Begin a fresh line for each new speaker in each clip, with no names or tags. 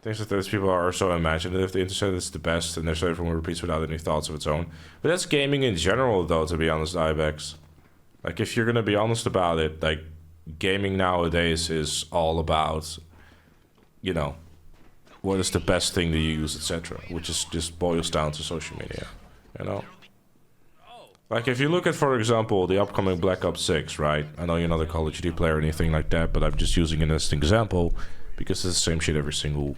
Thinks that those people are so imaginative. The internet is the best, and there's everyone repeats without any thoughts of its own. But that's gaming in general, though, to be honest, Ibex. Like, if you're gonna be honest about it, like, gaming nowadays is all about, you know, what is the best thing to use, etc. Which is just boils down to social media, you know? Like, if you look at, for example, the upcoming Black Ops 6, right? I know you're not a Call of Duty player or anything like that, but I'm just using it as an example. Because it's the same shit every single,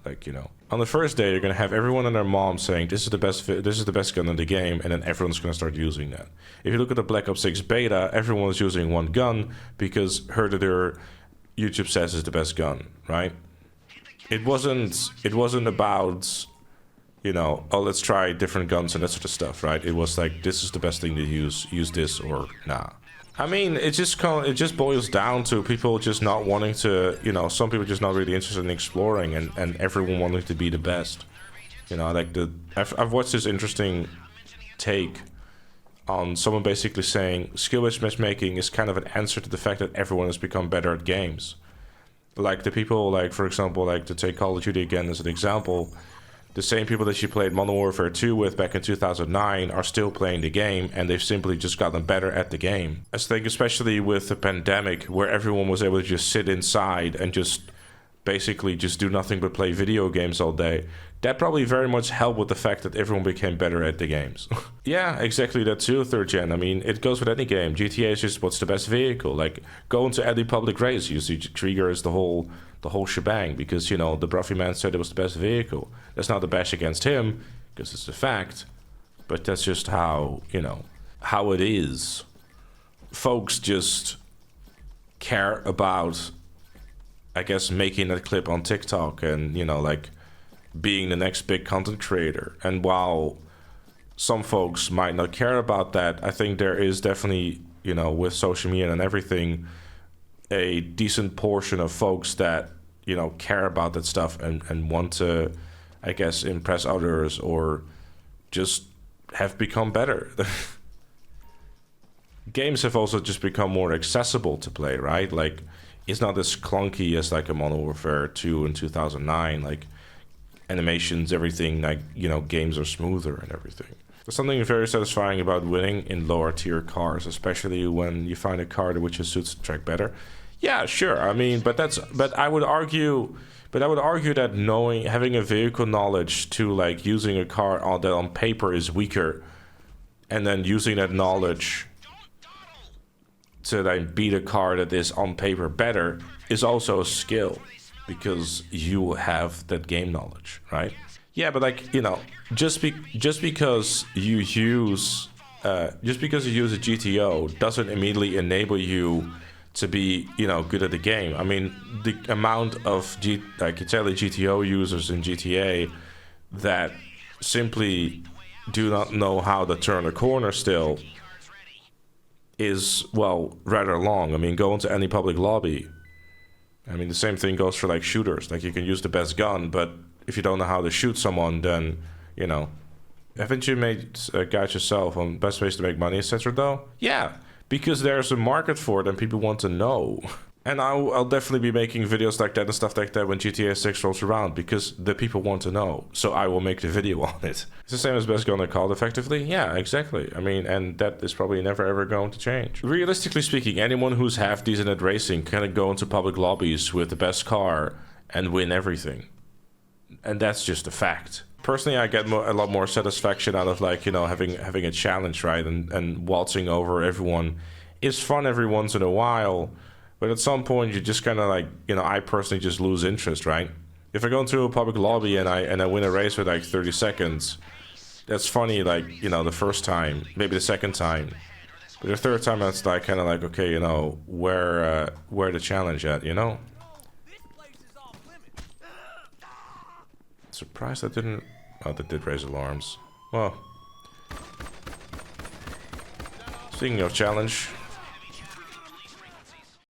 like, you know. On the first day, you're gonna have everyone and their mom saying, this is the best gun in the game, and then everyone's gonna start using that. If you look at the Black Ops 6 beta, everyone is using one gun because their YouTube says is the best gun, right? It wasn't about, you know, oh, let's try different guns and that sort of stuff, right? It was like, this is the best thing to use this or nah. I mean, it just boils down to people just not wanting to, you know, some people just not really interested in exploring, and everyone wanting to be the best. You know, like I've watched this interesting take on someone basically saying skill-based matchmaking is kind of an answer to the fact that everyone has become better at games. Like the people, like, for example, like, to take Call of Duty again as an example, the same people that you played Modern Warfare 2 with back in 2009 are still playing the game, and they've simply just gotten better at the game. I think especially with the pandemic, where everyone was able to just sit inside and just basically just do nothing but play video games all day, that probably very much helped with the fact that everyone became better at the games. Yeah, exactly that too, third gen. I mean, it goes with any game. GTA is just what's the best vehicle. Like, go into any public race, you see Krieger is the whole shebang, because, you know, the Bruffy man said it was the best vehicle. That's not a bash against him, because it's a fact, but that's just how, you know, how it is. Folks just care about, I guess, making that clip on TikTok and, you know, like, being the next big content creator. And while some folks might not care about that, I think there is definitely, you know, with social media and everything, a decent portion of folks that, you know, care about that stuff and want to, I guess, impress others or just have become better. Games have also just become more accessible to play, right? Like, it's not as clunky as like a Modern Warfare 2 in 2009. Like, animations, everything, like, you know, games are smoother and everything. There's something very satisfying about winning in lower tier cars, especially when you find a car which suits the track better. Yeah, sure. I mean, but I would argue that having a vehicle knowledge to, like, using a car that on paper is weaker, and then using that knowledge to then beat a car that is on paper better is also a skill, because you have that game knowledge, right? Yeah, but, like, you know, just because you use a GTO doesn't immediately enable you to be, you know, good at the game. I mean, the amount of Italian GTO users in GTA that simply do not know how to turn a corner still is, well, rather long. I mean, go into any public lobby. I mean, the same thing goes for, like, shooters. Like, you can use the best gun, but if you don't know how to shoot someone, then, you know. Haven't you made guides yourself on best ways to make money, etc. though? Yeah, because there's a market for it and people want to know. And I'll definitely be making videos like that and stuff like that when GTA 6 rolls around, because the people want to know. So I will make the video on it. It's the same as best gun called effectively. Yeah, exactly. I mean, and that is probably never ever going to change. Realistically speaking, anyone who's half decent at racing can go into public lobbies with the best car and win everything. And that's just a fact. Personally, I get a lot more satisfaction out of, like, you know, having a challenge, right? And waltzing over everyone is fun every once in a while. But at some point, you just kind of, like, you know, I personally just lose interest, right? If I go into a public lobby and I win a race with, like, 30 seconds, that's funny, like, you know, the first time, maybe the second time. But the third time, that's, like, kind of like, okay, you know, where the challenge at, you know? Surprised that didn't... Oh, that did raise alarms. Well. Speaking of challenge...